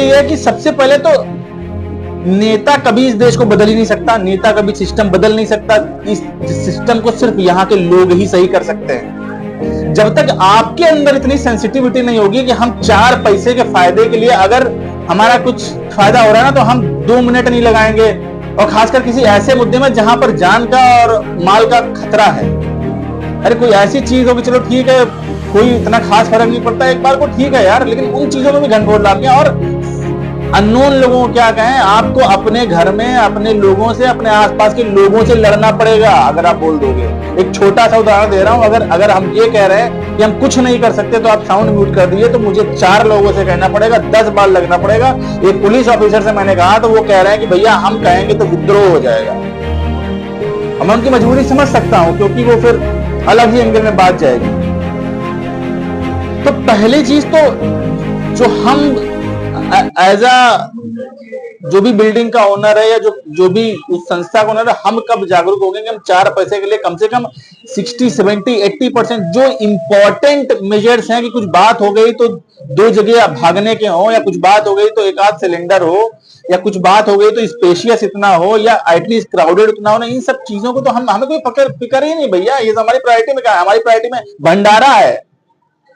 ये है कि सबसे पहले तो नेता कभी इस देश को बदल ही नहीं सकता, नेता कभी सिस्टम बदल नहीं सकता। इस सिस्टम को सिर्फ यहाँ के लोग ही सही कर सकते हैं। जब तक आपके अंदर इतनी सेंसिटिविटी नहीं होगी कि हम 4 पैसे के फायदे के लिए, अगर हमारा कुछ फायदा हो रहा है ना, तो हम 2 मिनट नहीं लगाएंगे, और खासकर किसी ऐसे मुद्दे में जहां पर जान का और माल का खतरा है। अरे कोई ऐसी चीज होगी, चलो ठीक है, कोई इतना खास फर्क नहीं पड़ता एक बार को, ठीक है यार, लेकिन उन चीजों में भी घनघोर डालते हैं। और अननोन लोगों को क्या कहें, आपको अपने घर में अपने लोगों से, अपने आसपास के लोगों से लड़ना पड़ेगा अगर आप बोल दोगे। एक छोटा सा उदाहरण दे रहा हूं, अगर हम ये कह रहे हैं कि हम कुछ नहीं कर सकते तो आप साउंड म्यूट कर दिए, तो मुझे 4 लोगों से कहना पड़ेगा, 10 बार लगना पड़ेगा। एक पुलिस ऑफिसर से मैंने कहा तो वो कह रहे हैं कि भैया हम कहेंगे तो विद्रोह हो जाएगा। मैं उनकी मजबूरी समझ सकता हूं, क्योंकि वो फिर अलग ही एंगल में बात जाएगी। तो पहली चीज तो जो हम एज अ जो भी बिल्डिंग का ओनर है, या जो भी उस संस्था का ओनर है, हम कब जागरूक होंगे कि हम 4 पैसे के लिए कम से कम 60, 70, 80% जो इंपॉर्टेंट मेजर्स हैं, कि कुछ बात हो गई तो 2 जगह भागने के हो, या कुछ बात हो गई तो एक आध सिलेंडर हो, या कुछ बात हो गई तो स्पेशियस इतना हो, या एटलीस्ट क्राउडेड उतना हो ना, इन सब चीजों को तो हमें कोई फिक्र ही नहीं भैया। ये तो हमारी प्रायोरिटी में क्या है? हमारी प्रायोरिटी में भंडारा है,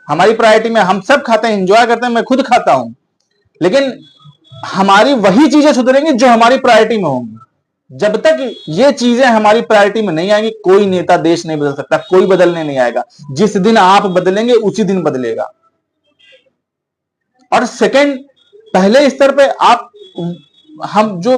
हमारी प्रायोरिटी में हम सब खाते हैं, एंजॉय करते हैं, मैं खुद खाता हूं। लेकिन हमारी वही चीजें सुधरेंगी जो हमारी प्रायोरिटी में होंगी। जब तक ये चीजें हमारी प्रायोरिटी में नहीं आएंगी, कोई नेता देश नहीं बदल सकता, कोई बदलने नहीं आएगा। जिस दिन आप बदलेंगे उसी दिन बदलेगा। और सेकंड, पहले स्तर पे आप हम जो